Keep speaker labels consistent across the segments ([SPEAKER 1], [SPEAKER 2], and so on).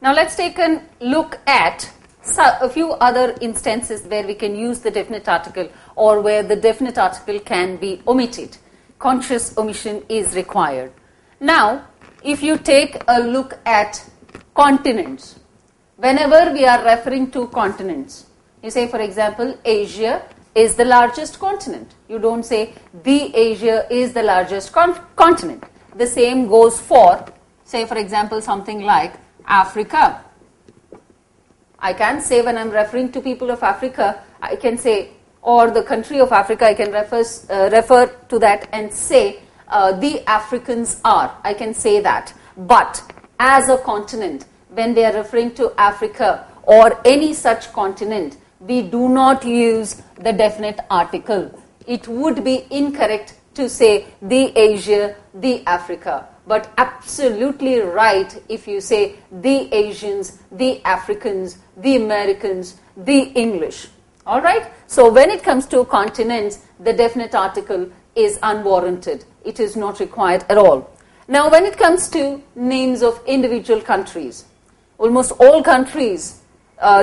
[SPEAKER 1] Now let's take a look at a few other instances where we can use the definite article or where the definite article can be omitted. Conscious omission is required. Now, if you take a look at continents, whenever we are referring to continents, you say, for example, Asia is the largest continent. You don't say the Asia is the largest continent. The same goes for, say, for example, something like Africa. I can say when I'm referring to people of Africa, I can say, or the country of Africa, I can refer to that and say, the Africans are. I can say that. But as a continent, when we are referring to Africa or any such continent, we do not use the definite article. It would be incorrect to say the Asia, the Africa. But absolutely right if you say the Asians, the Africans, the Americans, the English. All right? So when it comes to continents, the definite article is unwarranted. It is not required at all. Now, when it comes to names of individual countries, almost all countries,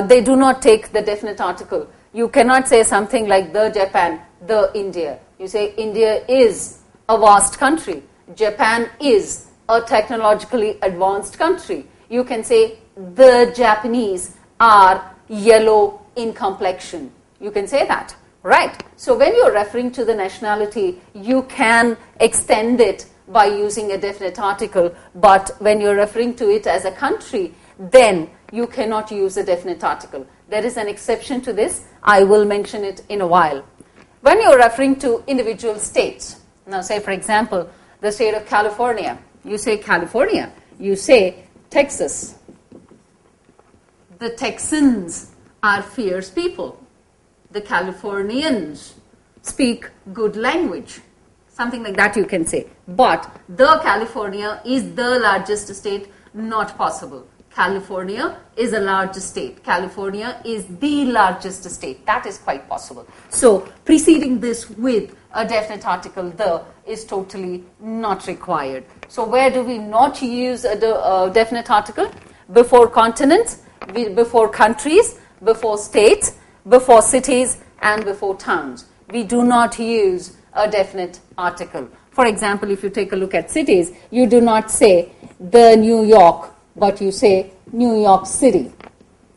[SPEAKER 1] they do not take the definite article. You cannot say something like the Japan, the India. You say India is a vast country. Japan is a technologically advanced country. You can say the Japanese are yellow in complexion. You can say that, right? So when you're referring to the nationality, you can extend it by using a definite article, but when you're referring to it as a country, then you cannot use a definite article. There is an exception to this. I will mention it in a while. When you're referring to individual states, now say, for example, the state of California, you say California, you say Texas. The Texans are fierce people. The Californians speak good language. Something like that you can say. But the California is the largest state, not possible. California is a large state. California is the largest state. That is quite possible. So preceding this with a definite article, the, is totally not required. So where do we not use a definite article? Before continents, before countries, before states, before cities, and before towns. We do not use a definite article. For example, if you take a look at cities, you do not say the New York, but you say New York City.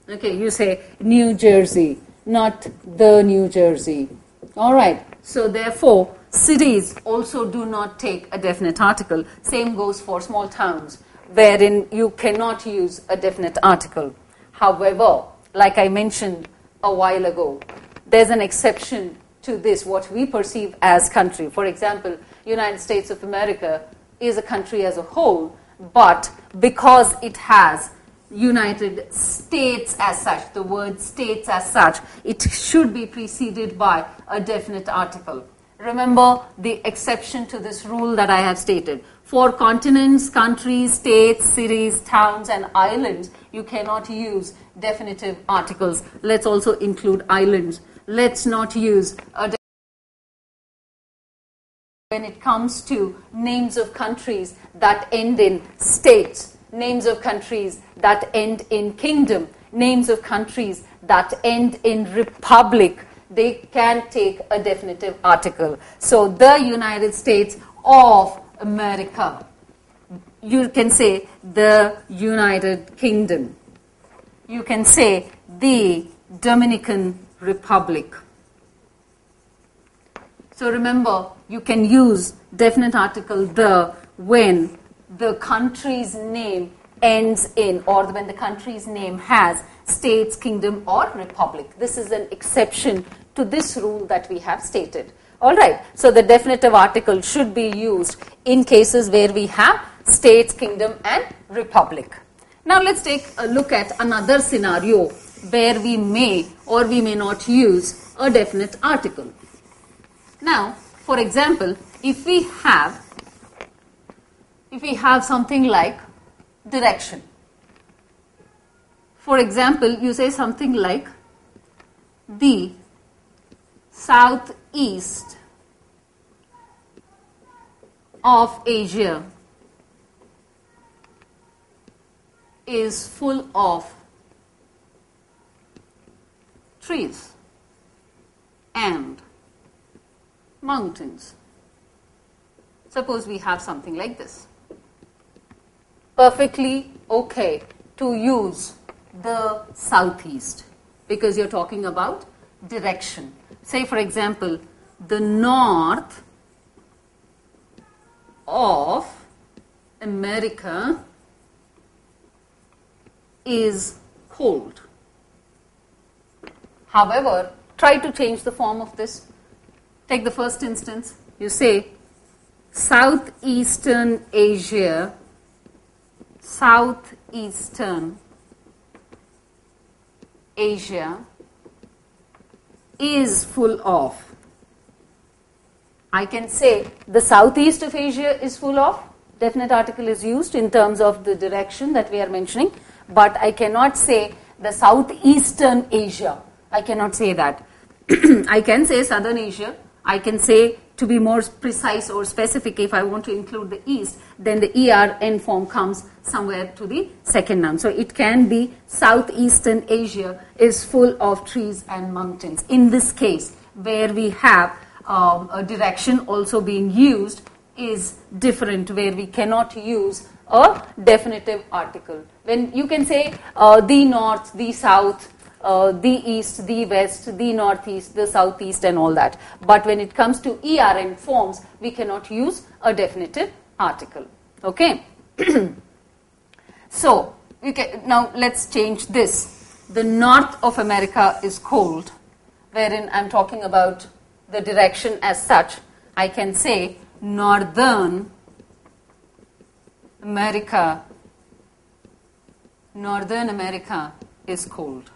[SPEAKER 1] Okay, you say New Jersey, not the New Jersey. All right, so therefore, cities also do not take a definite article. Same goes for small towns, wherein you cannot use a definite article. However, like I mentioned a while ago, there's an exception to this, what we perceive as country. For example, United States of America is a country as a whole, but because it has United States as such, the word states as such, it should be preceded by a definite article. Remember the exception to this rule that I have stated. For continents, countries, states, cities, towns, and islands, you cannot use definitive articles. Let's also include islands. Let's not use a when it comes to names of countries that end in states, names of countries that end in kingdom, names of countries that end in republic, they can take a definitive article. So the United States of America, you can say the United Kingdom, you can say the Dominican Republic. So remember, you can use definite article the when the country's name ends in, or when the country's name has states, kingdom, or republic. This is an exception to this rule that we have stated. All right, so the definitive article should be used in cases where we have states, kingdom, and republic. Now let's take a look at another scenario where we may or we may not use a definite article. Now, for example, if we have something like direction. For example, you say something like the southeast of Asia is full of trees and mountains. Suppose we have something like this. Perfectly okay to use the southeast because you're talking about direction. Say, for example, the north of America is cold. However, try to change the form of this. Take the first instance. You say Southeastern Asia is full of. I can say the southeast of Asia is full of. Definite article is used in terms of the direction that we are mentioning, but I cannot say the southeastern Asia. I cannot say that. I can say southern Asia. I can say, to be more precise or specific, if I want to include the east, then the ERN form comes somewhere to the second noun. So it can be Southeastern Asia is full of trees and mountains. In this case, where we have a direction also being used is different, where we cannot use a definitive article. When you can say the north, the south, the east, the west, the northeast, the southeast and all that. But when it comes to ERN forms, we cannot use a definitive article. Okay. So, now let's change this. The north of America is cold, wherein I'm talking about the direction as such. I can say northern America is cold.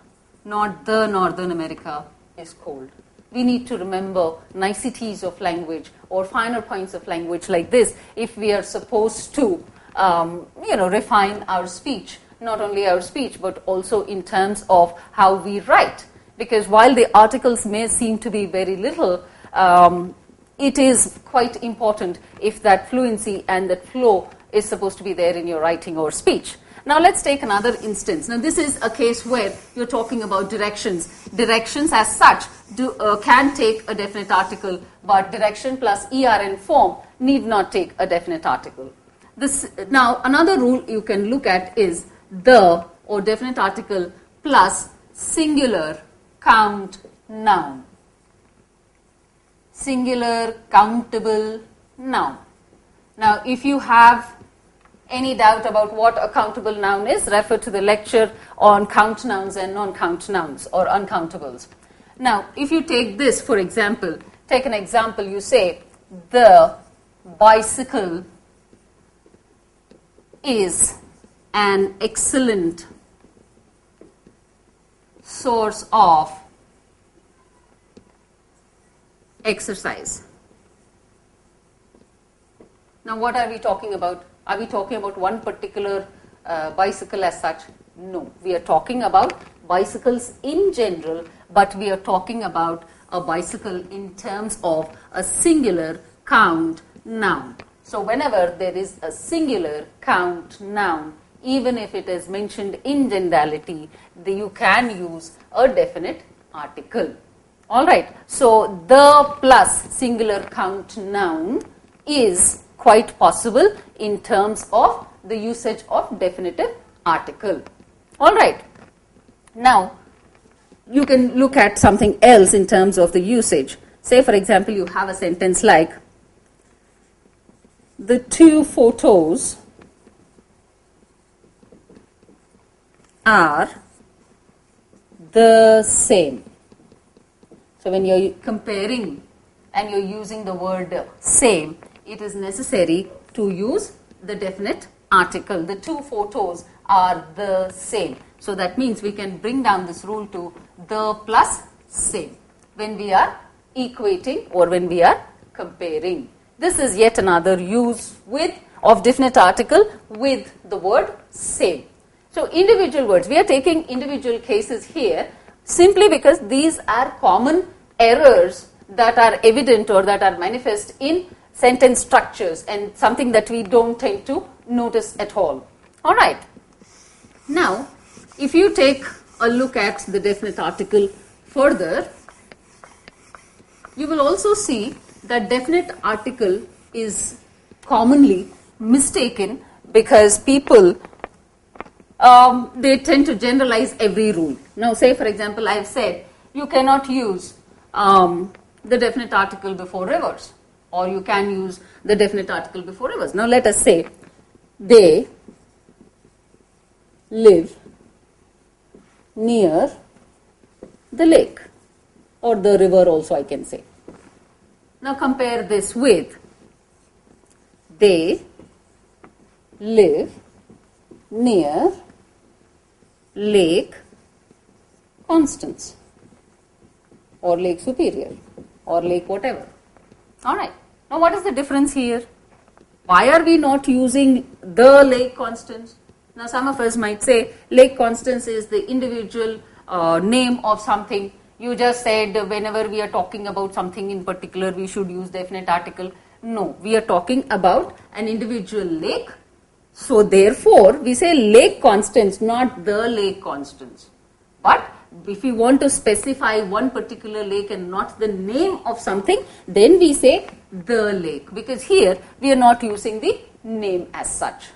[SPEAKER 1] Not the Northern America is cold. We need to remember niceties of language or finer points of language like this if we are supposed to, refine our speech. Not only our speech, but also in terms of how we write. Because while the articles may seem to be very little, it is quite important if that fluency and that flow is supposed to be there in your writing or speech. Now let's take another instance. Now this is a case where you're talking about directions. Directions as such can take a definite article, but direction plus ERN form need not take a definite article. Now another rule you can look at is the or definite article plus singular count noun. Singular countable noun. Now if you have any doubt about what a countable noun is, refer to the lecture on count nouns and non-count nouns or uncountables. Now, if you take this, for example, take an example, you say, the bicycle is an excellent source of exercise. Now, what are we talking about? Are we talking about one particular bicycle as such? No. We are talking about bicycles in general, but we are talking about a bicycle in terms of a singular count noun. So whenever there is a singular count noun, even if it is mentioned in generality, you can use a definite article. Alright, so the plus singular count noun is quite possible in terms of the usage of definitive article. Alright, now you can look at something else in terms of the usage. Say for example you have a sentence like, the two photos are the same. So when you're comparing and you're using the word same, it is necessary to use the definite article. The two photos are the same. So that means we can bring down this rule to the plus same when we are equating or when we are comparing. This is yet another use of definite article with the word same. So individual words, we are taking individual cases here simply because these are common errors that are evident or that are manifest in sentence structures and something that we don't tend to notice at all. Alright. Now, if you take a look at the definite article further, you will also see that definite article is commonly mistaken because people they tend to generalize every rule. Now, say for example, I have said you cannot use the definite article before rivers, or you can use the definite article before rivers. Now, let us say they live near the lake, or the river also I can say. Now, compare this with they live near Lake Constance, or Lake Superior, or Lake whatever. Alright, now what is the difference here? Why are we not using the Lake Constance? Now some of us might say Lake Constance is the individual name of something. You just said whenever we are talking about something in particular we should use definite article. No, we are talking about an individual lake. So therefore, we say Lake Constance, not the Lake Constance. But if we want to specify one particular lake and not the name of something, then we say the lake, because here we are not using the name as such.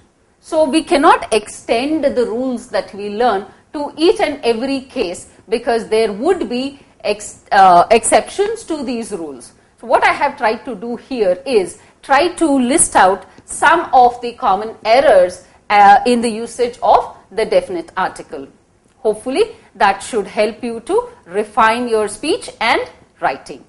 [SPEAKER 1] So we cannot extend the rules that we learn to each and every case, because there would be exceptions to these rules. So what I have tried to do here is try to list out some of the common errors in the usage of the definite article. Hopefully that should help you to refine your speech and writing.